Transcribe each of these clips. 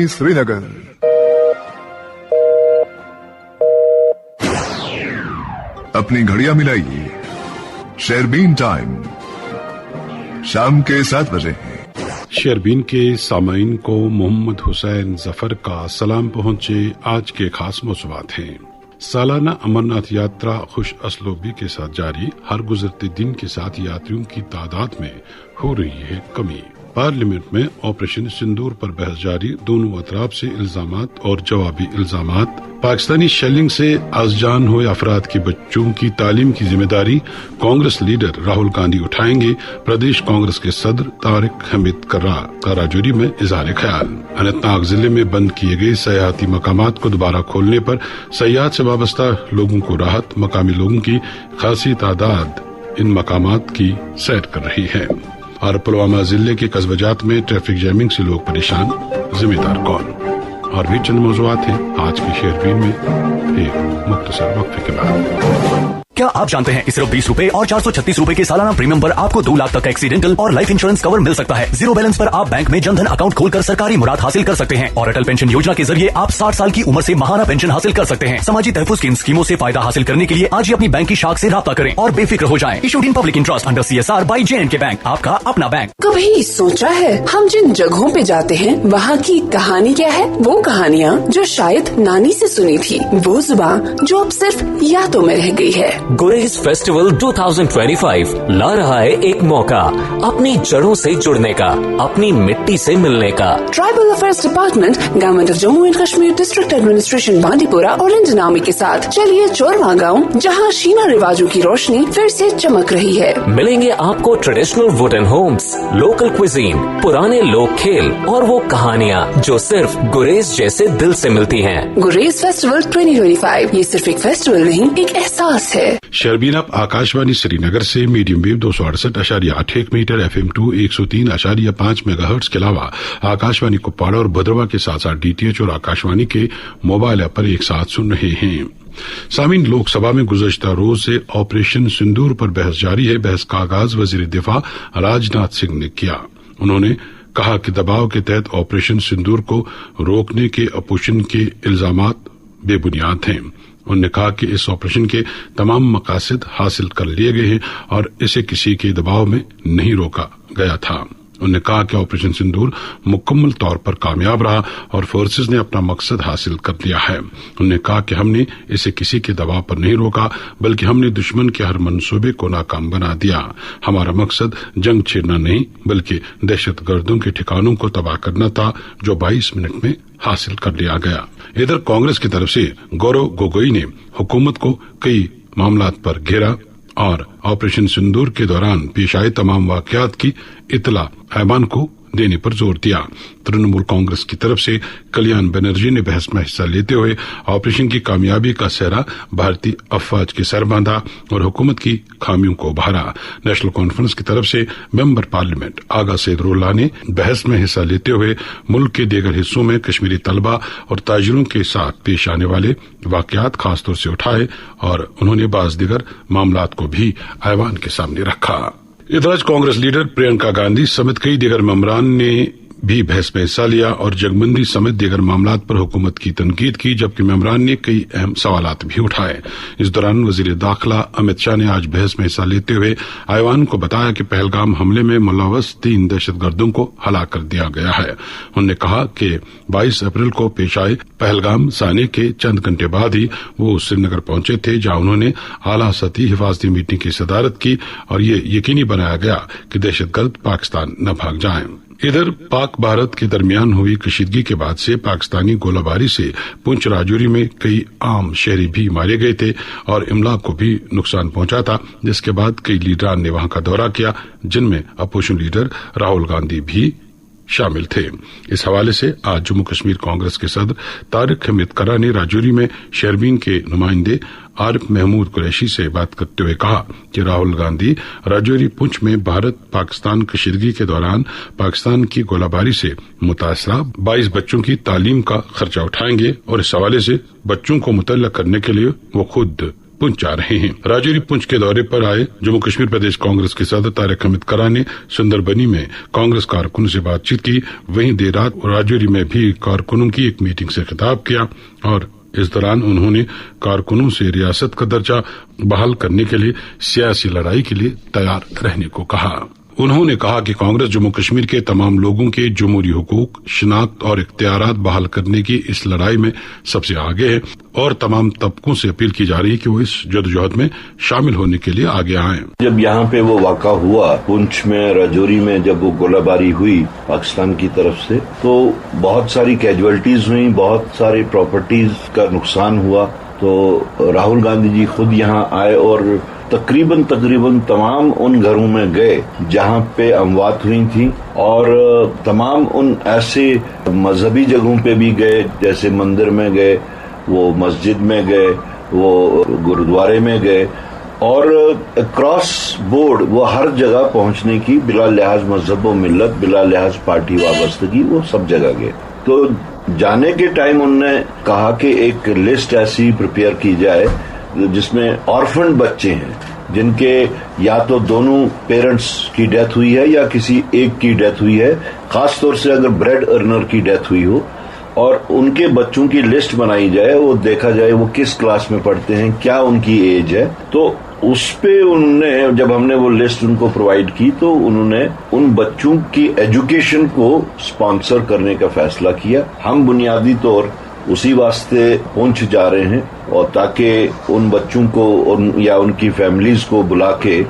आकाशवाणी श्रीनगर। अपनी घड़ियां मिलाइए, शेरबीन टाइम शाम के 7 बजे। शेरबीन के सामाइन को मोहम्मद हुसैन जफर का सलाम पहुंचे। आज के खास मौज़ूआत हैं। सालाना अमरनाथ यात्रा खुश असलूबी के साथ जारी। हर गुजरते दिन के साथ यात्रियों की तादाद में हो रही है कमी। पार्लियामेंट में ऑपरेशन सिंदूर पर बहस जारी। दोनों अतराफ से इल्जामात और जवाबी इल्जामात। पाकिस्तानी शेलिंग से आज़जान हुए अफराद के बच्चों की तालीम की जिम्मेदारी कांग्रेस लीडर राहुल गांधी उठाएंगे। प्रदेश कांग्रेस के सदर तारिक हमीद कर्रा का राजौरी में इजहार ख्याल। अनंतनाग जिले में बंद किए गए सयाहती मकामात को दोबारा खोलने पर सयाहत से वाबस्ता लोगों को राहत। मकामी लोगों की खासी तादाद इन मकामात की सैर कर रही है। और पुलवामा जिले के कस्बजात में ट्रैफिक जैमिंग से लोग परेशान, जिम्मेदार कौन? और भी चंद मौज़ूआत हैं आज की शेरबीन में एक मुख्तसर वक्फे के बाद। क्या आप जानते हैं कि सिर्फ 20 रुपए और 436 रुपए के सालाना प्रीमियम पर आपको 2 लाख तक एक्सीडेंटल और लाइफ इंश्योरेंस कवर मिल सकता है। जीरो बैलेंस पर आप बैंक में जनधन अकाउंट खोलकर सरकारी मुराद हासिल कर सकते हैं और अटल पेंशन योजना के जरिए आप 60 साल की उम्र से माहाना पेंशन हासिल कर सकते हैं। समाजी तहफ़्फ़ुज़ की इन स्कीमों से फायदा हासिल करने के लिए आज ही अपनी बैंक की शाख से राब्ता करें और बेफिक्र हो जाएं। Issued in public interest under CSR by J&K bank, आपका अपना बैंक। कभी सोचा है हम जिन जगहों पे जाते हैं वहाँ की कहानी क्या है? वो कहानियाँ जो शायद नानी से सुनी थी, वो जुबान जो अब सिर्फ यादों में रह गई है। गुरेज फेस्टिवल 2025 ला रहा है एक मौका अपनी जड़ों से जुड़ने का, अपनी मिट्टी से मिलने का। Tribal affairs department, government of Jammu and Kashmir, district administration Bandipora और इंडियन आर्मी के साथ चलिए चोरवा गाँव, जहाँ शीना रिवाजों की रोशनी फिर से चमक रही है। मिलेंगे आपको traditional wooden homes, local cuisine, पुराने लोक खेल और वो कहानियाँ जो सिर्फ गुरेज जैसे दिल से मिलती हैं। गुरेज फेस्टिवल 2025 ये सिर्फ एक फेस्टिवल नहीं, एक एहसास है। शेरबीन आप आकाशवाणी श्रीनगर से medium wave 268.81 metre, FM2 103.5 megahertz के अलावा आकाशवाणी कुपवाड़ा और भद्रवा के साथ साथ DTH और आकाशवाणी के मोबाइल ऐप पर एक साथ सुन रहे हैं। सामीन, लोकसभा में गुज़श्ता रोज से ऑपरेशन सिंदूर पर बहस जारी है। बहस का आगाज वजीर दिफा राजनाथ सिंह ने किया। उन्होंने कहा कि दबाव के तहत ऑपरेशन सिंदूर को रोकने के अपोजिशन के इल्जामात बेबुनियाद हैं। उन्होंने कहा कि इस ऑपरेशन के तमाम मकासद हासिल कर लिए गए हैं और इसे किसी के दबाव में नहीं रोका गया था। उन्होंने कहा कि ऑपरेशन सिंदूर मुकम्मल तौर पर कामयाब रहा और फोर्सेज ने अपना मकसद हासिल कर लिया है। उन्होंने कहा कि हमने इसे किसी के दबाव पर नहीं रोका, बल्कि हमने दुश्मन के हर मंसूबे को नाकाम बना दिया। हमारा मकसद जंग छेड़ना नहीं, बल्कि दहशतगर्दों के ठिकानों को तबाह करना था, जो 22 मिनट में हासिल कर लिया गया। इधर कांग्रेस की तरफ से गौरव गोगोई ने हुकूमत को कई मामलात पर घेरा और ऑपरेशन सिंदूर के दौरान पेश आए तमाम वाकयात की इतला ऐवान को देने पर जोर दिया। तृणमूल कांग्रेस की तरफ से कल्याण बनर्जी ने बहस में हिस्सा लेते हुए ऑपरेशन की कामयाबी का सेहरा भारतीय अफवाज के सर बांधा और हुकूमत की खामियों को उभारा। नेशनल कॉन्फ्रेंस की तरफ से मेंबर पार्लियामेंट आगा सैदुल्लाह ने बहस में हिस्सा लेते हुए मुल्क के दीगर हिस्सों में कश्मीरी तलबा और ताजिरों के साथ पेश आने वाले वाकयात खासतौर से उठाए और उन्होंने बाज दीगर मामलात को भी ऐवान के सामने रखा। इधर आज कांग्रेस लीडर प्रियंका गांधी समेत कई दीगर मेंबरान ने भी बहस में हिस्सा लिया और जगबंदी समेत दीगर मामलात पर हुकूमत की तनकीद की, जबकि मेंबरान ने कई अहम सवालात भी उठाए। इस दौरान वजीर दाखिला अमित शाह ने आज बहस में हिस्सा लेते हुए ऐवान को बताया कि पहलगाम हमले में मुलव्वस 3 दहशतगर्दों को हलाक कर दिया गया है। उन्होंने कहा कि 22 अप्रैल को पेश आए पहलगाम से आने के चंद घंटे बाद ही वो श्रीनगर पहुंचे थे, जहां उन्होंने आला सतही हिफाजती मीटिंग की सदारत की और ये यकीनी बनाया गया कि दहशतगर्द पाकिस्तान न भाग जाएं। इधर पाक भारत के दरमियान हुई कशीदगी के बाद से पाकिस्तानी गोलाबारी से पुंछ राजौरी में कई आम शहरी भी मारे गए थे और इमलाक को भी नुकसान पहुंचा था, जिसके बाद कई लीडरान ने वहां का दौरा किया, जिनमें अपोजिशन लीडर राहुल गांधी भी शामिल थे। इस हवाले से आज जम्मू कश्मीर कांग्रेस के सदर तारिक हमीद कर्रा ने राजौरी में शेरबीन के नुमाइंदे आरिफ महमूद कुरैशी से बात करते हुए कहा कि राहुल गांधी राजौरी पुंछ में भारत पाकिस्तान कशीदगी के दौरान पाकिस्तान की गोलाबारी से मुतासरा 22 बच्चों की तालीम का खर्चा उठाएंगे और इस हवाले से बच्चों को मुतल्लक करने के लिए वो खुद पुंछ जा रहे हैं। राजौरी पुंछ के दौरे पर आए जम्मू कश्मीर प्रदेश कांग्रेस के सदर तारिक हमीद करा ने सुंदरबनी में कांग्रेस कारकुनों से बातचीत की। वहीं देर रात राजौरी में भी कारकुनों की एक मीटिंग से खिताब किया और इस दौरान उन्होंने कारकुनों से रियासत का दर्जा बहाल करने के लिए सियासी लड़ाई के लिए तैयार रहने को कहा। उन्होंने कहा कि कांग्रेस जम्मू कश्मीर के तमाम लोगों के जमहूरी हुकूक, शिनाख्त और इख्तियारात बहाल करने की इस लड़ाई में सबसे आगे है और तमाम तबकों से अपील की जा रही है कि वो इस जदोजहद में शामिल होने के लिए आगे आएं। जब यहाँ पे वो वाक़ा हुआ पुंछ में, राजौरी में, जब वो गोलाबारी हुई पाकिस्तान की तरफ से, तो बहुत सारी कैजुअलिटीज हुई, बहुत सारी प्रॉपर्टीज का नुकसान हुआ। तो राहुल गांधी जी खुद यहाँ आए और तकरीबन तमाम उन घरों में गए जहाँ पे अमवात हुई थी और तमाम उन ऐसे मजहबी जगहों पे भी गए, जैसे मंदिर में गए, वो मस्जिद में गए, वो गुरुद्वारे में गए और क्रॉस बोर्ड वो हर जगह पहुंचने की, बिला लिहाज मजहब व मिल्लत, बिला लिहाज पार्टी वाबस्तगी, वो सब जगह गए। तो जाने के टाइम उन्होंने कहा कि एक लिस्ट ऐसी प्रिपेयर की जाए जिसमें ऑर्फन बच्चे हैं जिनके या तो दोनों पेरेंट्स की डेथ हुई है या किसी एक की डेथ हुई है, खास तौर से अगर ब्रेड अर्नर की डेथ हुई हो, और उनके बच्चों की लिस्ट बनाई जाए, वो देखा जाए वो किस क्लास में पढ़ते हैं, क्या उनकी एज है। तो उस पे उन्होंने, जब हमने वो लिस्ट उनको प्रोवाइड की, तो उन्होंने उन बच्चों की एजुकेशन को स्पॉन्सर करने का फैसला किया। हम बुनियादी तौर उसी वास्ते पहुंच जा रहे हैं और ताकि उन बच्चों को या उनकी फैमिलीज को बुला के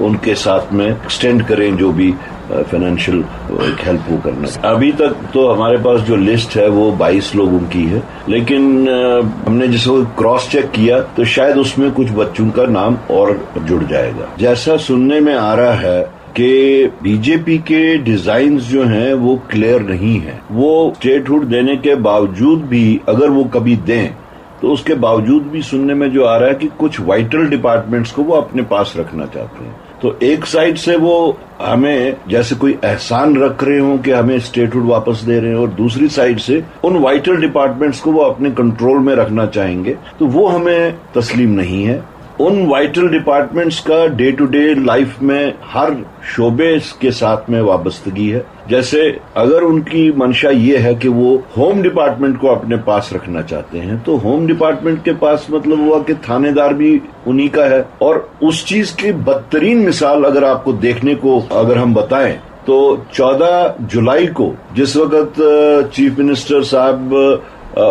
उनके साथ में एक्सटेंड करें जो भी फाइनेंशियल हेल्प वो करना। अभी तक तो हमारे पास जो लिस्ट है वो 22 लोगों की है, लेकिन हमने जिसको क्रॉस चेक किया तो शायद उसमें कुछ बच्चों का नाम और जुड़ जाएगा। जैसा सुनने में आ रहा है कि बीजेपी के डिजाइन्स जो हैं वो क्लियर नहीं है। वो स्टेटहुड देने के बावजूद भी, अगर वो कभी दें, तो उसके बावजूद भी सुनने में जो आ रहा है कि कुछ वाइटल डिपार्टमेंट्स को वो अपने पास रखना चाहते हैं। तो एक साइड से वो हमें जैसे कोई एहसान रख रहे हो कि हमें स्टेटहुड वापस दे रहे हैं, और दूसरी साइड से उन वाइटल डिपार्टमेंट्स को वो अपने कंट्रोल में रखना चाहेंगे, तो वो हमें तस्लीम नहीं है। उन वाइटल डिपार्टमेंट्स का डे टू डे लाइफ में हर शोबे के साथ में वाबस्तगी है। जैसे अगर उनकी मंशा ये है कि वो होम डिपार्टमेंट को अपने पास रखना चाहते हैं, तो होम डिपार्टमेंट के पास मतलब हुआ कि थानेदार भी उन्हीं का है। और उस चीज की बदतरीन मिसाल अगर आपको देखने को अगर हम बताएं तो 14 जुलाई को जिस वक्त चीफ मिनिस्टर साहब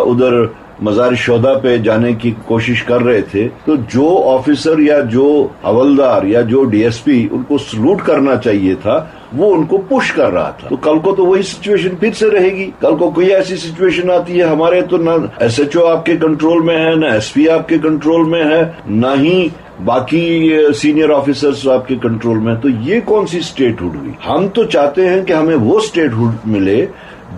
उधर मजार शोदा पे जाने की कोशिश कर रहे थे, तो जो ऑफिसर या जो हवलदार या जो डीएसपी उनको सलूट करना चाहिए था, वो उनको पुश कर रहा था। तो कल को तो वही सिचुएशन फिर से रहेगी। कल को कोई ऐसी सिचुएशन आती है, हमारे तो ना एसएचओ आपके कंट्रोल में है, ना एसपी आपके कंट्रोल में है, ना ही बाकी सीनियर ऑफिसर्स आपके कंट्रोल में। तो ये कौन सी स्टेटहुड हुई? हम तो चाहते हैं कि हमें वो स्टेटहुड मिले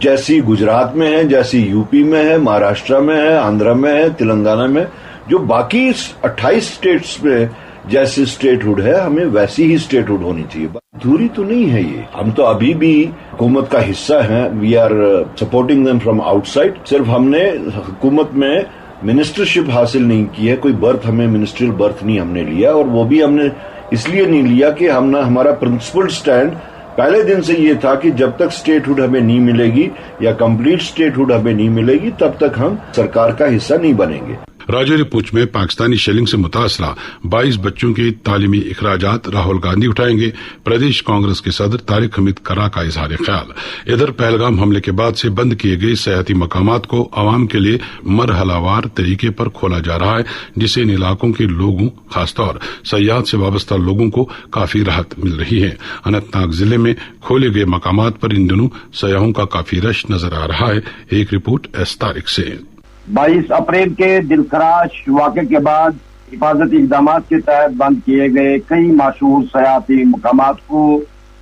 जैसी गुजरात में है, जैसी यूपी में है, महाराष्ट्र में है, आंध्र में है, तेलंगाना में, जो बाकी 28 स्टेट्स में जैसी स्टेटहुड है, हमें वैसी ही स्टेटहुड होनी चाहिए। दूरी तो नहीं है ये। हम तो अभी भी हुकूमत का हिस्सा हैं। We are supporting them from outside. सिर्फ हमने हुकूमत में मिनिस्टरशिप हासिल नहीं की है, कोई बर्थ, हमें मिनिस्ट्रियल बर्थ नहीं हमने लिया, और वो भी हमने इसलिए नहीं लिया कि हमारा प्रिंसिपल्ड स्टैंड पहले दिन से ये था कि जब तक स्टेटहुड हमें नहीं मिलेगी या कंप्लीट स्टेटहुड हमें नहीं मिलेगी, तब तक हम सरकार का हिस्सा नहीं बनेंगे। राजौरी पुंछ में पाकिस्तानी शेलिंग से मुतासरा 22 बच्चों के तालीमी अखराजात राहुल गांधी उठाएंगे। प्रदेश कांग्रेस के सदर तारिक हमीद करा का इजहार ख्याल। इधर पहलगाम हमले के बाद से बंद किए गए सियाहती मकामात को आवाम के लिए मरहलावार तरीके पर खोला जा रहा है, जिससे इन इलाकों के लोगों, खासतौर सयाहत से वाबस्ता लोगों को काफी राहत मिल रही है। अनंतनाग जिले में खोले गए मकामात पर इन दिनों सयाहों का काफी रश नजर आ रहा है। एक रिपोर्ट एस तारिक से। 22 अप्रैल के दिलखराश वाक़े के बाद हिफाजती इक़दाम के तहत बंद किए गए कई मशहूर सयाहती मकामात को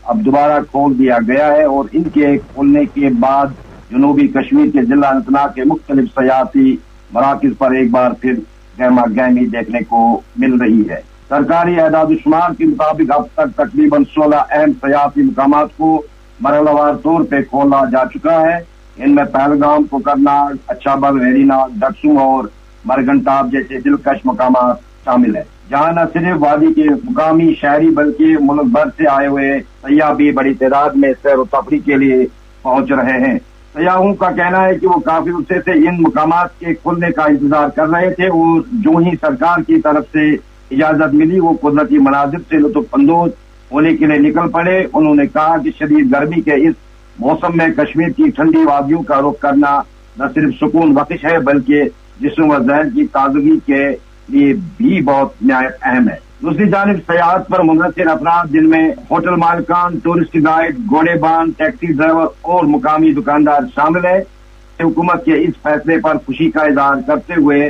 अब दोबारा खोल दिया गया है, और इनके खोलने के बाद जनूबी कश्मीर के जिला अनंतनाग के मुख्तलिफ सयाहती मराकिज पर एक बार फिर गहमा गहमी देखने को मिल रही है। सरकारी एदाद-ओ-शुमार के मुताबिक अब तक तकरीबन 16 अहम सयाहती मकामात को मरहलावार तौर पर खोला जा चुका है। इनमें पहलगाम, कोकरनाग, अच्छाबल, वेरीनाग, दक्षुम और मरगनटाप जैसे दिलकश मकामात शामिल है, जहां न सिर्फ वादी के मुकामी शहरी बल्कि मुल्क भर से आए हुए सयाह भी बड़ी तादाद में सैर व तफरीह के लिए पहुंच रहे हैं। सयाहों का कहना है कि वो काफी अरसे से इन मकामात के खुलने का इंतजार कर रहे थे और जो ही सरकार की तरफ से इजाजत मिली वो कुदरती मनाजिर से लुत्फ अंदोज होने के लिए निकल पड़े। उन्होंने कहा कि शदीद गर्मी के इस मौसम में कश्मीर की ठंडी वादियों का रुख करना न सिर्फ सुकून बख्श है बल्कि जिस्म व ज़हन की ताजगी के लिए भी बहुत निहायत अहम है। दूसरी जानिब सयाहत पर मुनहसिर अफराद जिनमें होटल मालिकान, टूरिस्ट गाइड, घोड़ेबान, टैक्सी ड्राइवर और मुकामी दुकानदार शामिल है। हुकूमत के इस फैसले पर खुशी का इजहार करते हुए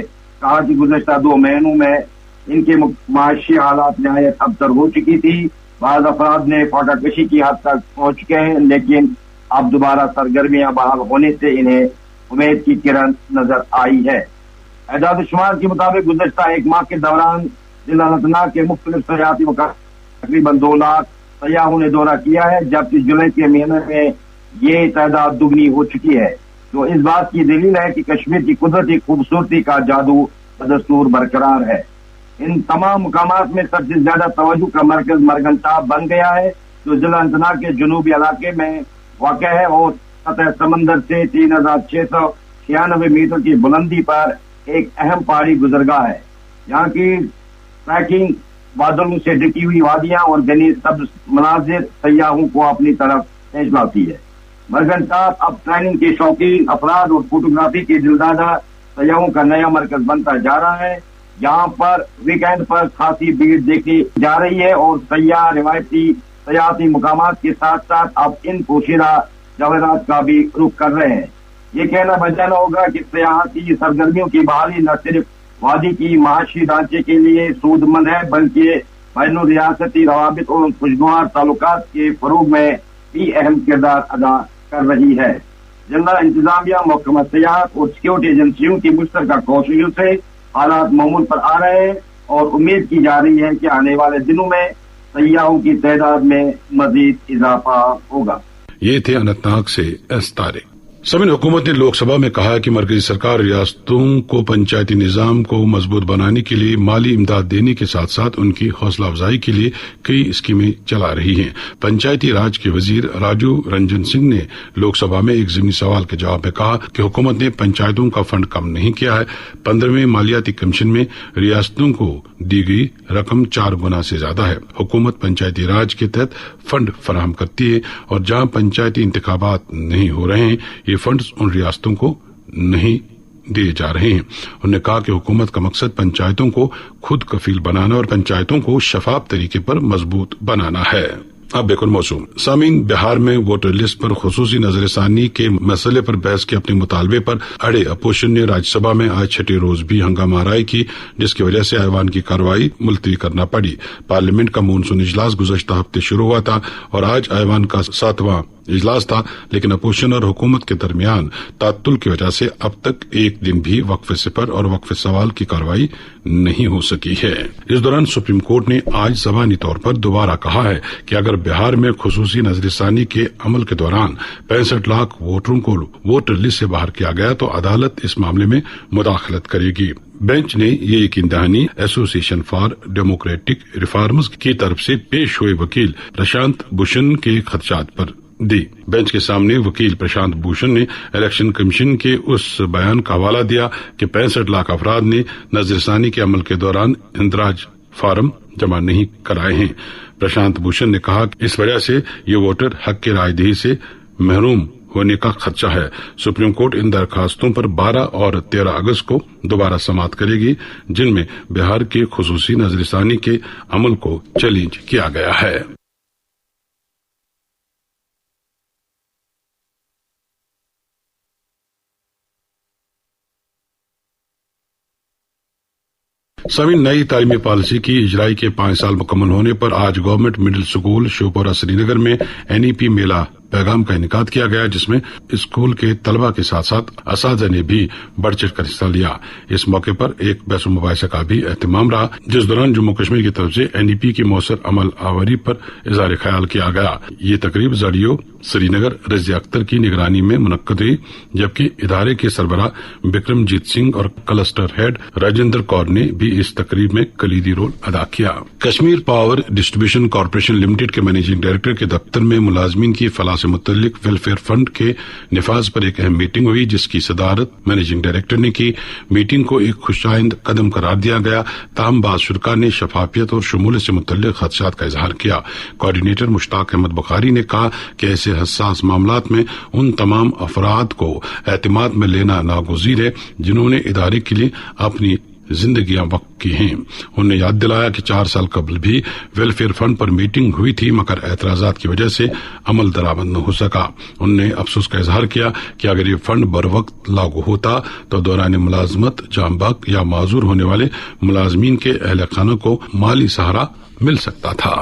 कहा कि गुज़श्ता 2 महीनों में इनके माशी हालात निहायत अबतर हो चुकी थी। बाद अफराद ने फाका कशी की हद तक पहुंच चुके हैं, लेकिन अब दोबारा सरगर्मियां बहाल होने से इन्हें उम्मीद की किरण नजर आई है। एजाद शुमार के मुताबिक गुज़श्ता 1 माह के दौरान जिला अनंतनाग के मुख्तलिफ सयाहती मकाम तकरीबन 2 लाख सयाहों ने दौरा किया है, जबकि जुलाई के महीने में ये तादाद दुगनी हो चुकी है, जो इस बात की दलील है कि कश्मीर की कुदरती खूबसूरती का जादू बदस्तूर बरकरार है। इन तमाम मुकामात में सबसे ज्यादा तवज्जो का मरकज मरगनटाप बन गया है, जो जिला अनंतनाग के जनूबी इलाके में वाक़ है और सतह समंदर से 3696 मीटर की बुलंदी पर एक अहम पहाड़ी गुजरगाह है। यहाँ की ट्रैकिंग, बादलों से ढकी हुई वादियां और घनी सब्ज मनाजिर सयाहों को अपनी तरफ खींच लाती है। मरगनटाप अब ट्रेनिंग के शौकीन अफराद और फोटोग्राफी के दिलदादा सयाहों का नया मरकज बनता जा रहा है। यहाँ पर वीकेंड पर खासी भीड़ देखी जा रही है और सयाह रिवायती सयाहती मुकामात के साथ साथ अब इन पोशीदा जवाहरात का भी रुख कर रहे हैं। ये कहना बचाना होगा कि सयाहती सरगर्मियों की बहाली न सिर्फ वादी की माशी ढांचे के लिए सूदमंद है बल्कि बैनुल रियासती रवाबित और खुशगवार ताल्लुकात के फरोग में भी अहम किरदार अदा कर रही है। जिला इंतजामिया, महकमा सयाहत और सिक्योरिटी एजेंसियों की मुश्तरका कोशिशों से हालात मामूल पर आ रहे हैं और उम्मीद की जा रही है कि आने वाले दिनों में सयाहों की तादाद में मजीद इजाफा होगा। ये थे अनंतनाग से एस तारिक। समीन हुकूमत ने लोकसभा में कहा कि मरकजी सरकार रियासतों को पंचायती निजाम को मजबूत बनाने के लिए माली इमदाद देने के साथ साथ उनकी हौसला अफजाई के लिए कई स्कीमें चला रही हैं। पंचायती राज के वजीर राजू रंजन सिंह ने लोकसभा में एक ज़मीनी सवाल के जवाब में कहा कि हुकूमत ने पंचायतों का फंड कम नहीं किया है। 15वें मालियाती कमीशन में रियासतों को दी गई रकम 4 गुना से ज्यादा है। हुकूमत पंचायती राज के तहत फंड फराहम करती है और जहां पंचायती इंतखाबात नहीं हो रहे हैं ये फंड उन रियासतों को नहीं दिए जा रहे हैं। उन्होंने कहा कि हुकूमत का मकसद पंचायतों को खुद कफील बनाना और पंचायतों को शफाफ तरीके पर मजबूत बनाना है। अब बेकुल मौसम सामीन, बिहार में वोटर लिस्ट पर खुसूसी नजरसानी के मसले पर बहस के अपने मुतालबे पर अड़े अपोजिशन ने राज्यसभा में आज 6ठे रोज भी हंगामा आराई की, जिसकी वजह से ऐवान की कार्रवाई मुलतवी करना पड़ी। पार्लियामेंट का मानसून इजलास गुज़श्ता हफ्ते शुरू हुआ था और आज ऐवान का 7वां इजलास था, लेकिन अपोजिशन और हुकूमत के दरमियान तात्तुल की वजह से अब तक एक दिन भी वक्फ सिफर और वक्फ सवाल की कार्रवाई नहीं हो सकी है। इस दौरान सुप्रीम कोर्ट ने आज ज़बानी तौर पर दोबारा कहा है कि अगर बिहार में खुसूसी नजरसानी के अमल के दौरान 65 लाख वोटरों को वोटर लिस्ट से बाहर किया गया तो अदालत इस मामले में मुदाखलत करेगी। बेंच ने ये यकीन दहानी एसोसिएशन फॉर डेमोक्रेटिक रिफॉर्म्स की तरफ से पेश हुए वकील प्रशांत भूषण के खदशात पर दी। बेंच के सामने वकील प्रशांत भूषण ने इलेक्शन कमीशन के उस बयान का हवाला दिया कि 65 लाख अफराद ने नजरसानी के अमल के दौरान इंदराज फार्म जमा नहीं कराए हैं। प्रशांत भूषण ने कहा कि इस वजह से ये वोटर हक की रायदही से महरूम होने का खदशा है। सुप्रीम कोर्ट इन दरखास्तों पर 12 और 13 अगस्त को दोबारा समाअत करेगी, जिनमें बिहार के खुसूसी नजरसानी के अमल को चैलेंज किया गया है। सभी नई तालीमी पॉलिसी की इजराई के 5 साल मुकम्मल होने पर आज government middle school Shivpura Srinagar में NEP मेला पैगाम का इनेकाद किया गया, जिसमें स्कूल के तलबा के साथ साथ असातिज़ा ने भी बढ़ चढ़ कर हिस्सा लिया। इस मौके पर एक बहस मुबाहिसा का भी एहतमाम रहा, जिस दौरान जम्मू कश्मीर की तरफ से NEP की मौसर अमल आवरी पर इज़हार ख्याल किया गया। ये तकरीब जड़ियो श्रीनगर रज़िया अख्तर की निगरानी में मुनक्कद हुई, जबकि इदारे के सरबराह बिक्रमजीत सिंह और क्लस्टर हेड राजेंद्र कौर ने भी इस तकरीब में कलीदी रोल अदा किया। Kashmir power distribution corporation limited के मैनेजिंग डायरेक्टर के दफ्तर में मुलाजमीन की फलाह से मुतल्लिक वेलफेयर फंड के निफाज पर एक अहम मीटिंग हुई, जिसकी सदारत मैनेजिंग डायरेक्टर ने की। मीटिंग को एक खुशाइंद कदम करार दिया गया, ताहम बाज़ शुरका ने शफाफियत और शमूलियत से मुतल्लिक खदशात का इजहार किया। कोऑर्डिनेटर मुश्ताक अहमद बुखारी ने कहा कि ऐसे हसास मामलात में उन तमाम अफराद को एतमाद में लेना नागुज़ीर है जिन्होंने इदारे के लिए अपनी जिंदगियां वक्फ की हैं। उन्होंने याद दिलाया कि 4 साल कबल भी वेलफेयर फंड पर मीटिंग हुई थी, मगर एतराजात की वजह से अमल दरामद न हो सका। उन्होंने अफसोस का इजहार किया कि अगर ये फंड बर वक्त लागू होता तो दौरान मुलाजमत जामबख्श या माजूर होने वाले मुलाजमीन के अहल खाना को माली सहारा मिल सकता था।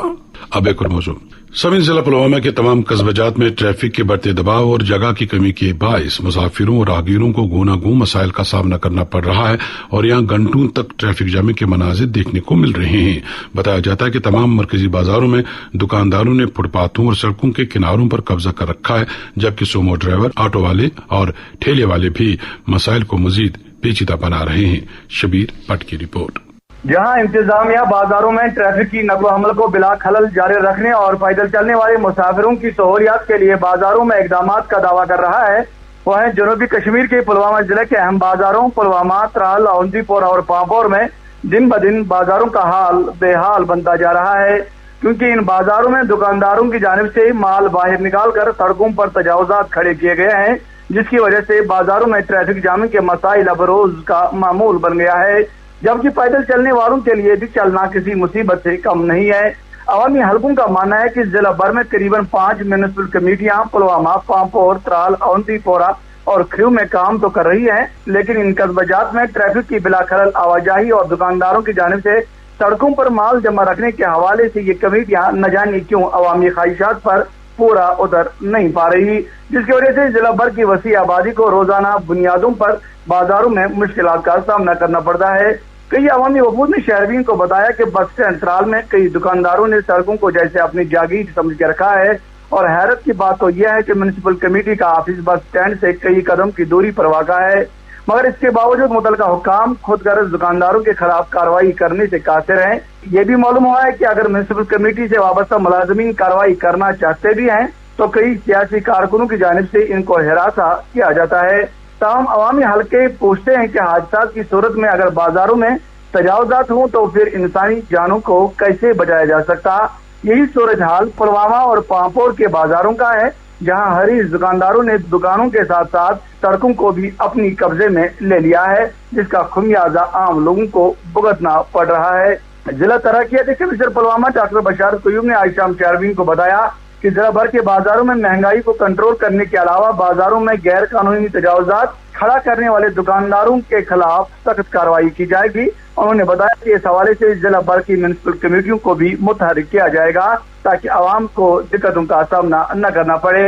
अब एक और मौजूद, सभी जिला पुलवामा के तमाम कस्बजात में ट्रैफिक के बढ़ते दबाव और जगह की कमी के बायस मुसाफिरों और राहगीरों को गूनागूं मसाइल का सामना करना पड़ रहा है और यहाँ घंटों तक ट्रैफिक जाम के मनाजिर देखने को मिल रहे हैं। बताया जाता है कि तमाम मरकजी बाजारों में दुकानदारों ने फुटपाथों और सड़कों के किनारों पर कब्जा कर रखा है, जबकि सोमो ड्राइवर, ऑटो वाले और ठेले वाले भी मसाइल को मजीद पेचीदा बना रहे हैं। शबीर पट की रिपोर्ट। जहां इंतजामिया बाजारों में ट्रैफिक की नकलो हमल को बिला खलल जारी रखने और पैदल चलने वाले मुसाफिरों की सहूलियात के लिए बाजारों में इकदाम का दावा कर रहा है, वहीं जनूबी कश्मीर के पुलवामा जिले के अहम बाजारों पुलवामा, त्राल, औंदीपोरा और पांपोर में दिन ब दिन बाजारों का हाल बेहाल बनता जा रहा है, क्योंकि इन बाजारों में दुकानदारों की जानिब से माल बाहर निकाल कर सड़कों पर तजावुजात खड़े किए गए हैं, जिसकी वजह से बाजारों में ट्रैफिक जाम के मसाइल अब रोज का मामूल बन गया है, जबकि पैदल चलने वालों के लिए भी चलना किसी मुसीबत से कम नहीं है। अवामी हलकों का मानना है कि जिला भर में करीबन 5 म्युनिसिपल कमेटियां पुलवामा, पांपोर, त्राल, औंदीपोरा और खरीव में काम तो कर रही हैं, लेकिन इन कस्बजात में ट्रैफिक की बिला खलल आवाजाही और दुकानदारों की जानिब से सड़कों पर माल जमा रखने के हवाले से ये कमेटियां न जाने क्यों अवामी ख्वाहिशात पर पूरा उतर नहीं पा रही, जिसकी वजह से जिला भर की वसी आबादी को रोजाना बुनियादों पर बाजारों में मुश्किलात का सामना करना पड़ता है। कई अवामी वफूद ने शहरवीन को बताया कि बस स्टैंड त्राल में कई दुकानदारों ने सड़कों को जैसे अपनी जागीर समझ के रखा है, और हैरत की बात तो यह है कि म्युनिसिपल कमेटी का ऑफिस बस स्टैंड से कई कदम की दूरी पर वाक़ा है, मगर इसके बावजूद मुतलका हुक्काम खुद गर्ज दुकानदारों के खिलाफ कार्रवाई करने से कासिर हैं। ये भी मालूम हुआ है कि अगर म्युनिसिपल कमेटी से वाबस्ता मुलाजमीन कार्रवाई करना चाहते भी हैं तो कई सियासी कारकुनों की जानिब से इनको हिरासा किया जाता है। ताहम अवामी हल्के पूछते हैं कि हादसात की सूरत में अगर बाजारों में तजावुजात हों तो फिर इंसानी जानों को कैसे बचाया जा सकता। यही सूरत हाल पुलवामा और पांपोर के बाजारों का है, जहां हरीश दुकानदारों ने दुकानों के साथ साथ सड़कों को भी अपनी कब्जे में ले लिया है, जिसका खुमियाजा आम लोगों को भुगतना पड़ रहा है। जिला तरक्याती कमिश्नर पुलवामा डॉक्टर बशारत कुयूम ने आज शाम शहरवीन को बताया कि जिला भर के बाजारों में महंगाई को कंट्रोल करने के अलावा बाजारों में गैर कानूनी तजावुजात खड़ा करने वाले दुकानदारों के खिलाफ सख्त कार्रवाई की जाएगी। उन्होंने बताया कि इस हवाले से जिला भर की म्युनिसिपल कमेटियों को भी मुतहरिक किया जाएगा ताकि आवाम को दिक्कतों का सामना न करना पड़े।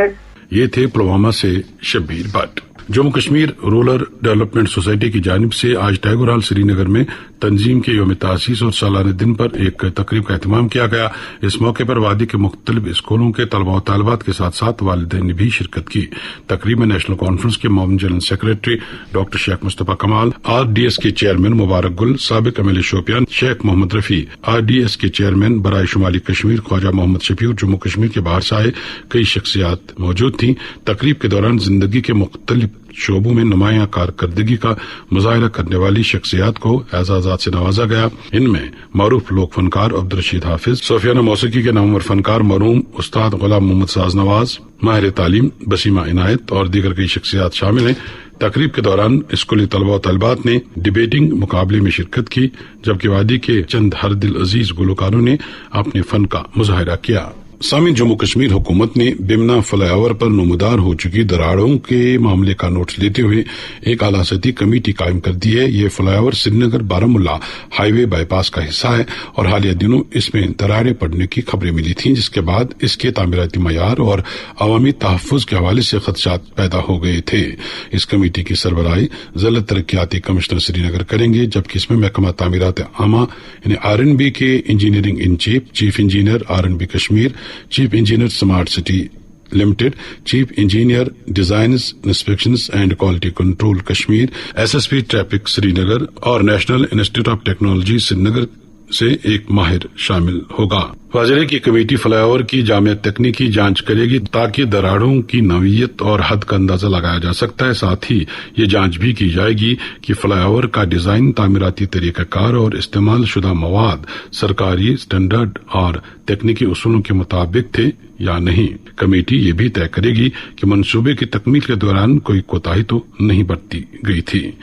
ये थे पुलवामा से Shabbir Bhatt. Jammu Kashmir rural development society की जानिब से आज टैगोर हॉल श्रीनगर में तंजीम के यौम तासीस और सालाना दिन पर एक तकरीब का एहतमाम किया गया। इस मौके पर वादी के मुख्तलिफ स्कूलों के तलबा और तालिबात के साथ साथ वालिदैन ने भी शिरकत की। तकरीब में नेशनल कॉन्फ्रेंस के मॉमन general secretary doctor Sheikh Mustafa Kamal, RDS के चेयरमैन मुबारक गुल, साबिक MLA शोपियान शेख मोहम्मद रफी, RDS के चेयरमैन बराए शुमाली कश्मीर ख्वाजा मोहम्मद शफी और जम्मू कश्मीर के बाहर से आए कई शख्सियात मौजूद थीं। तकरीब के दौरान जिंदगी के मुख्तलिफ शोबों में नुमाया कारकर्दगी का मुजाहिरा करने वाली शख्सियात को एजाजात से नवाजा गया। इनमें मारूफ लोक फनकार अब्दुलरशीद हाफिज, सोफियाना मौसीकी के नामवर फनकार मरहूम उस्ताद गुलाम मोहम्मद साज नवाज, माहिर तालीम बसीमा इनायत और दीगर कई शख्सियात शामिल हैं। तकरीब के दौरान स्कूली तलबा और तलबात ने डिबेटिंग मुकाबले में शिरकत की, जबकि वादी के चंद हर दिल अजीज गुलकारों ने अपने फन का मुजाहिरा किया। सामी जम्मू कश्मीर हुकूमत ने बिमना फ्लाईओवर पर नुमदार हो चुकी दरारों के मामले का नोटिस लेते हुए एक आला सतही कमेटी कायम कर दी है। ये flyover Srinagar Baramulla highway bypass का हिस्सा है और हालिया दिनों इसमें दरारें पड़ने की खबरें मिली थीं, जिसके बाद इसके तामीराती मयार और अवामी तहफ़्फ़ुज़ के हवाले से खदशात पैदा हो गए थे। इस कमेटी की सरबराही ज़िला तरक्याती कमिश्नर श्रीनगर करेंगे, जबकि इसमें महकमा तामीरात आमा यानी RNB के engineering in chief engineer RNB Kashmir, chief engineer smart city limited, chief engineer designs inspections and quality control Kashmir, SSP traffic Srinagar और national institute of technology Srinagar से एक माहिर शामिल होगा। वाज़ेह की कमेटी फ्लाईओवर की जामिया तकनीकी जांच करेगी ताकि दरारों की नौइयत और हद का अंदाजा लगाया जा सकता है। साथ ही ये जांच भी की जाएगी कि फ्लाईओवर का डिजाइन, तामीराती तरीकाकार और इस्तेमाल शुदा मवाद सरकारी स्टैंडर्ड और तकनीकी उसूलों के मुताबिक थे या नहीं। कमेटी ये भी तय करेगी कि मंसूबे की तकमील के दौरान कोई कोताही तो नहीं बरती गई थी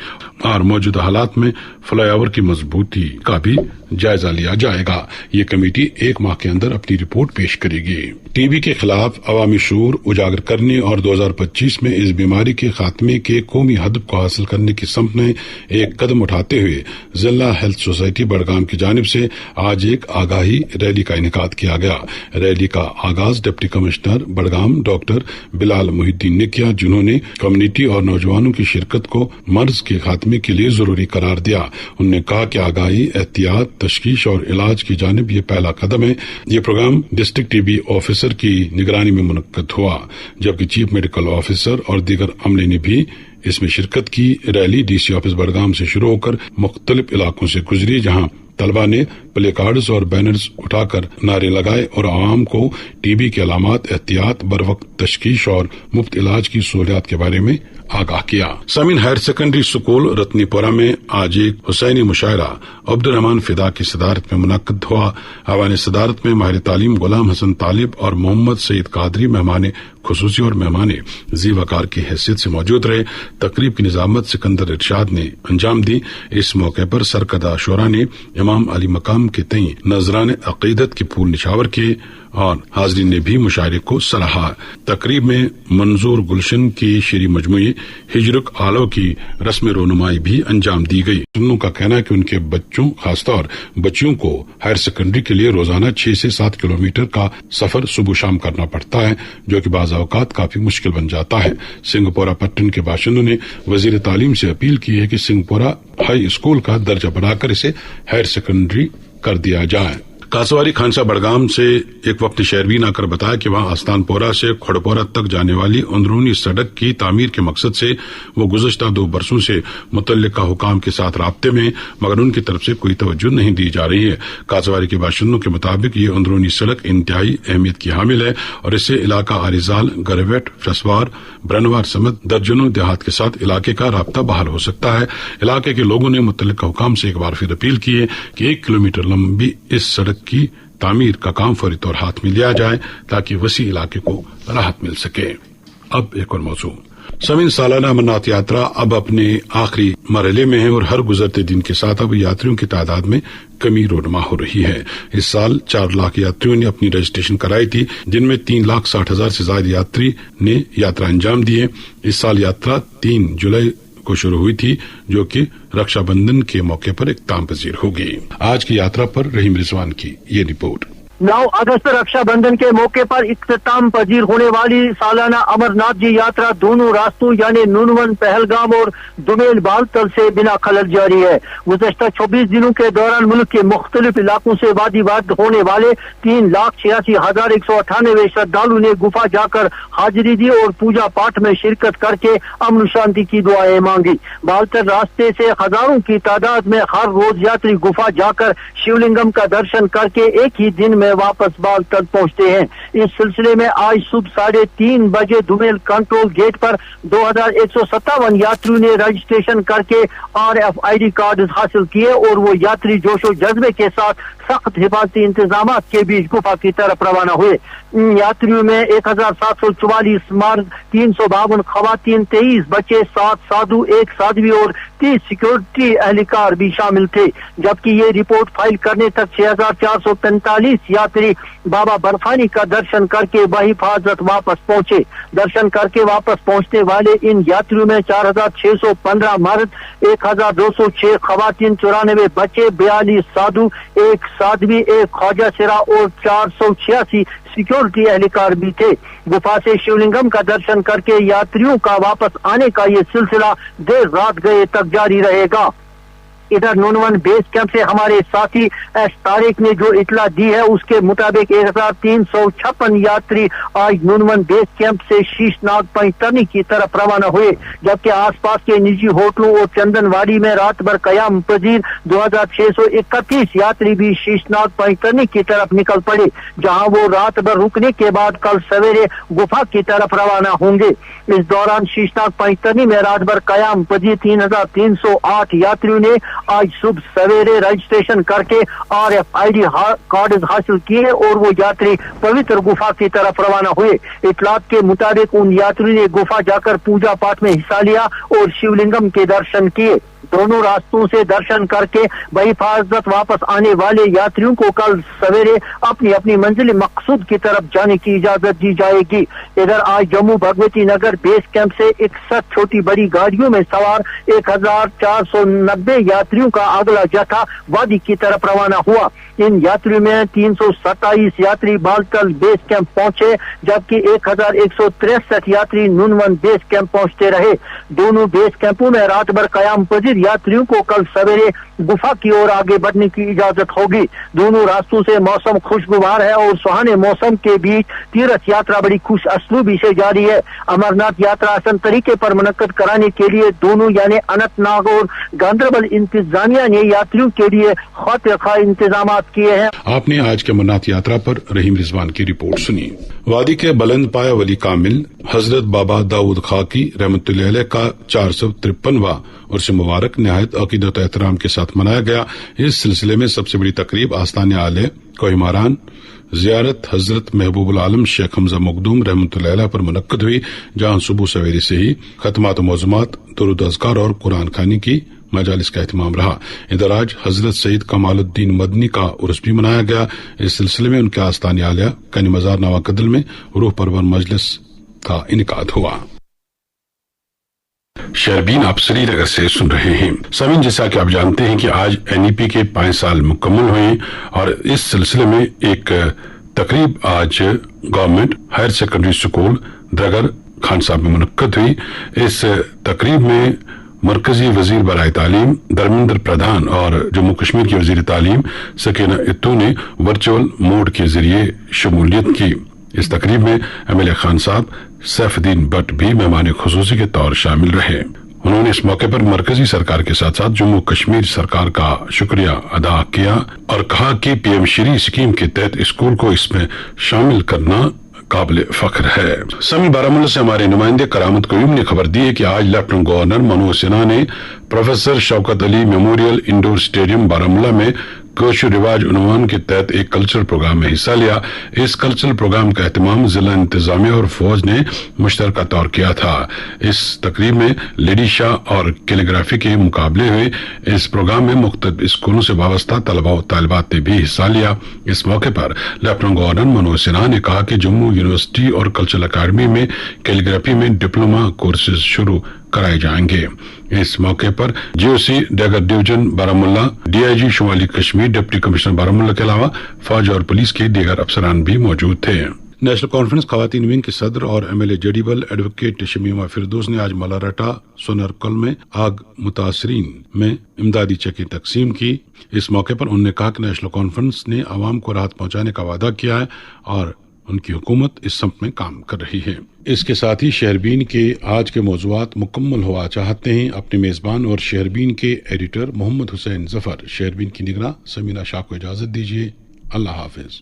और मौजूदा हालात में फ्लाईओवर की मजबूती का भी जायजा लिया जाएगा। ये कमेटी एक माह के अंदर अपनी रिपोर्ट पेश करेगी। टीबी के खिलाफ अवामी शूर उजागर करने और 2025 में इस बीमारी के खात्मे के कौमी हदफ को हासिल करने की सम्त में एक कदम उठाते हुए जिला हेल्थ सोसाइटी बड़गाम की जानिब से आज एक आगाही रैली का इनेकाद किया गया। रैली का आगाज deputy commissioner Budgam doctor Bilal Mohyeddin ने किया, जिन्होंने कम्युनिटी और नौजवानों की शिरकत को मर्ज के खात्मे के लिए जरूरी करार दिया। उन्होंने कहा कि आगाही, एहतियात, तशखीस और इलाज की जानिब ये पहला कदम है। ये प्रोग्राम डिस्ट्रिक्ट टीबी ऑफिसर की निगरानी में मुनक्कद हुआ, जबकि चीफ मेडिकल ऑफिसर और दीगर अमले ने भी इसमें शिरकत की। रैली DC ऑफिस बड़गाम से शुरू होकर मुख्तलिफ इलाकों से गुजरी, जहां तलबा ने प्ले कार्ड्स और बैनर्स उठाकर नारे लगाए और आवाम को टीबी के अलामात, एहतियात, बरवक्त तशखीस और मुफ्त इलाज की सहूलियात के बारे में आगाह किया। सामिन हायर सेकेंडरी स्कूल रत्नीपुरा में आज एक हुसैनी मुशायरा अब्दुर्रहमान फिदा की सदारत में मुनक्कद हुआ। आवान सदारत में माहिर तालीम गुलाम हसन तालिब और मोहम्मद सईद कादरी मेहमान खुसूसी और मेहमान जी वकार की हैसियत से मौजूद रहे। तकरीब की निजामत सिकंदर इरशाद ने अंजाम दी। इस मौके पर सरकर्दा शोरा ने इमाम अली मकाम के तई नजरान अकीदत के फूल निछावर किए और हाजरीन ने भी मुशायरे को सराहा। तकरीब में मंजूर गुलशन की शेरी मजमूई हिजरुक आलो की रस्म रोनुमाई भी अंजाम दी गई। सुन्नों का कहना है कि उनके बच्चों, खासतौर बच्चियों को हायर सेकेंडरी के लिए रोजाना 6 से 7 किलोमीटर का सफर सुबह शाम करना पड़ता है, जो कि बाज़ औक़ात काफी मुश्किल बन जाता है। सिंहपुरा पट्टन के बाशिंदों ने वजीर तालीम से अपील की है कि सिंहपुरा हाई स्कूल का दर्जा बढ़ाकर इसे हायर सेकेंडरी कर दिया जाए। कासवारी खानसा बड़गाम से एक वक्त शहरबीन आकर बताया कि वहां आस्तानपोरा से खड़पोरा तक जाने वाली अंदरूनी सड़क की तामीर के मकसद से वो गुज़श्ता 2 बरसों से मुतल्लिका हुकाम के साथ राब्ते में, मगर उनकी तरफ से कोई तवज्जो नहीं दी जा रही है। कासवारी के बाशिंदों के मुताबिक ये अंदरूनी सड़क इंतहाई अहमियत की हामिल है और इससे इलाका आरिजाल, गरवेट, फसवार, ब्रनवार समेत दर्जनों देहात के साथ इलाके का राब्ता बहाल हो सकता है। इलाके के लोगों ने मुतल्लिका हुकाम से एक बार फिर अपील की है कि 1 किलोमीटर लंबी इस सड़क की तामीर का काम फौरी तौर हाथ में लिया जाए ताकि वसी इलाके को राहत मिल सके। अब एक और मौजू। समीन सालाना अमरनाथ यात्रा अब अपने आखिरी मरहले में है और हर गुजरते दिन के साथ अब यात्रियों की तादाद में कमी रोनमा हो रही है। इस साल 4 लाख यात्रियों ने अपनी रजिस्ट्रेशन कराई थी, जिनमें 3,60,000 से ज्यादा यात्री ने यात्रा अंजाम दी है। इस साल यात्रा 3 जुलाई को शुरू हुई थी, जो कि रक्षाबंधन के मौके पर इख्तिताम पजीर होगी। आज की यात्रा पर रहीम रिजवान की ये रिपोर्ट। 9 अगस्त रक्षाबंधन के मौके पर इख्तिताम पजीर होने वाली सालाना अमरनाथ जी यात्रा दोनों रास्तों यानी नूनवन, पहलगाम और दुमेल बालतल से बिना खलल जारी है। गुज़श्ता 24 दिनों के दौरान मुल्क के मुख्तलिफ इलाकों से वादी वाद होने वाले 3,86,198 श्रद्धालु ने गुफा जाकर हाजिरी दी और पूजा पाठ में शिरकत करके अमन शांति की दुआएं मांगी। बालतल रास्ते से हजारों की तादाद में हर रोज यात्री गुफा जाकर शिवलिंगम का दर्शन करके एक ही दिन में वापस बालतल पहुंचते हैं। इस सिलसिले में आज सुबह 3:30 बजे दुमेल कंट्रोल गेट पर 2,157 यात्रियों ने रजिस्ट्रेशन करके RFID कार्ड हासिल किए और वो यात्री जोशो जज्बे के साथ सख्त हिफाजती इंतजाम के बीच गुफा की तरफ रवाना हुए। यात्रियों में 1744 मर्द, 352 खवातीन, 23 बच्चे, 7 साधु, 1 साध्वी और 30 सिक्योरिटी एहलकार भी शामिल थे। जबकि ये रिपोर्ट फाइल करने तक 6445 यात्री बाबा बर्फानी का दर्शन करके बहिफाजत वापस पहुंचे। दर्शन करके वापस पहुंचने वाले इन यात्रियों में 4615 मर्द, 1206 खवातीन, 94 बच्चे, 42 साधु, 1 साध्वी, 1 ख्वाजा सिरा और 486 सिक्योरिटी एहलकार भी थे। गुफा से शिवलिंगम का दर्शन करके यात्रियों का वापस आने का ये सिलसिला देर रात गए तक जारी रहेगा। इधर नूनवन बेस कैंप से हमारे साथी एस तारिक ने जो इतला दी है उसके मुताबिक 1356 यात्री आज नूनवन बेस कैंप से शीशनाग पैंतरनी की तरफ रवाना हुए, जबकि आसपास के निजी होटलों और चंदनवाड़ी में रात भर कयाम पजीर 2631 यात्री भी शीशनाग पैंतरनी की तरफ निकल पड़े, जहां वो रात भर रुकने के बाद कल सवेरे गुफा की तरफ रवाना होंगे। इस दौरान शीशनाग पैंतरनी में रात भर कयाम पजीर 3308 यात्रियों ने आज सुबह सवेरे रजिस्ट्रेशन करके RFID कार्ड हासिल किए और वो यात्री पवित्र गुफा की तरफ रवाना हुए। इतलात के मुताबिक उन यात्रियों ने गुफा जाकर पूजा पाठ में हिस्सा लिया और शिवलिंगम के दर्शन किए। दोनों रास्तों से दर्शन करके बहिफाजत वापस आने वाले यात्रियों को कल सवेरे अपनी अपनी मंजिल मकसूद की तरफ जाने की इजाजत दी जाएगी। इधर आज जम्मू भगवती नगर बेस कैंप से 61 छोटी बड़ी गाड़ियों में सवार 1490 यात्रियों का अगला जत्था वादी की तरफ रवाना हुआ। इन यात्रियों में 327 यात्री बालतल बेस कैंप पहुंचे, जबकि 1163 यात्री नूनवन बेस कैंप पहुंचते रहे। दोनों बेस कैंपों में रात भर कयाम पजीर यात्रियों को कल सवेरे गुफा की ओर आगे बढ़ने की इजाजत होगी। दोनों रास्तों से मौसम खुशगवार है और सुहाने मौसम के बीच तीर्थ यात्रा बड़ी खुश असलूबी से जारी है। अमरनाथ यात्रा आसान तरीके पर मुनक्कद कराने के लिए दोनों यानी अनंतनाग और गांधरबल इंतजामिया ने यात्रियों के लिए खातिर खा इंतजाम किए हैं। आपने आज के अमरनाथ यात्रा पर रहीम रिजवान की रिपोर्ट सुनी। वादी के बुलंद पाया वली कामिल हजरत बाबा दाऊद खाकी रहमतुल्लाह अलैह का 453वां उर्स मुबारक निहायत अकीदत एहतराम के साथ मनाया गया। इस सिलसिले में सबसे बड़ी तकरीब आस्ताने आले कोहिमारान जियारत हजरत महबूबुल आलम शेख हमजा मखदूम रहमतुल्लाह अलैह पर मुनक्कद हुई, जहां सुबह सवेरे से ही खतमात मौज़ूमात, दुरूद अज़कार और कुरान खानी की मजालिस का एहतमाम रहा। इधर आज हजरत सईद कमालुद्दीन मदनी का उर्स भी मनाया गया। इस सिलसिले में उनके आस्ताने आलिया कनी मजार नवाकदल में रूह परवर मजलिस का इनकाद हुआ। शहरबीन आप श्रीनगर से सुन रहे हैं। समीन, जैसा कि आप जानते हैं कि आज NEP के 5 साल मुकम्मल हुए और इस सिलसिले में एक तकरीब आज गवर्नमेंट हायर सेकेंडरी स्कूल द्रगर खान साहब में मुनक्कद हुई। इस तकरीब में मरकजी वजीर बराए तालीम धर्मेंद्र प्रधान और जम्मू कश्मीर की वजीर तालीम सकीना इत्तू ने वर्चुअल मोड के जरिए शमूलियत की। इस तकरीब में MLA खान साहब सैफुद्दीन भट्ट भी मेहमान खुसूसी के तौर शामिल रहे। उन्होंने इस मौके पर मरकजी सरकार के साथ साथ जम्मू कश्मीर सरकार का शुक्रिया अदा किया और कहा कि PM श्री स्कीम के तहत स्कूल को इसमें शामिल करना काबिल फख्र है। समी बारामूला से हमारे नुमाइंदे करामत कयूम ने खबर दी है कि आज लेफ्टिनेंट गवर्नर मनोज सिन्हा ने professor Shaukat Ali memorial indoor stadium Baramulla में कोशु रिवाज उन्वान के तहत एक कल्चरल प्रोग्राम में हिस्सा लिया। इस कल्चरल प्रोग्राम का एहतमाम जिला इंतजामिया और फौज ने मुश्तरका तौर किया था। इस तकरीब में लेडी शाह और कैलीग्राफी के मुकाबले हुए। इस प्रोग्राम में मुख्तलिफ स्कूलों से वाबस्ता तलबा और तालिबात ने भी हिस्सा लिया। इस मौके पर लेफ्टिनेंट गवर्नर मनोज सिन्हा ने कहा कि जम्मू यूनिवर्सिटी और कल्चरल अकादमी में कैलीग्राफी में डिप्लोमा कोर्सेज शुरू कराए जाएंगे। इस मौके पर GOC dagger division Baramulla, DIG शुमाली कश्मीर, डिप्टी कमिश्नर बारामूला के अलावा फौज और पुलिस के दीगर अफसरान भी मौजूद थे। नेशनल कॉन्फ्रेंस खवातीन विंग के सदर और MLA जेडीबल एडवोकेट शमीमा फिरदौस ने आज मलारटा सोनरकल में आग मुतासरीन में इमदादी चेकें तकसीम की। इस मौके पर उन्होंने कहा कि नेशनल कॉन्फ्रेंस ने आवाम को राहत पहुंचाने का वादा किया है और उनकी हुकूमत इस सम्त में काम कर रही है। इसके साथ ही शहरबीन के आज के मौज़ूआत मुकम्मल हुआ चाहते हैं। अपने मेजबान और शहरबीन के एडिटर मोहम्मद हुसैन जफर, शहरबीन की निगरान समीना शाह को इजाजत दीजिए। अल्लाह हाफिज।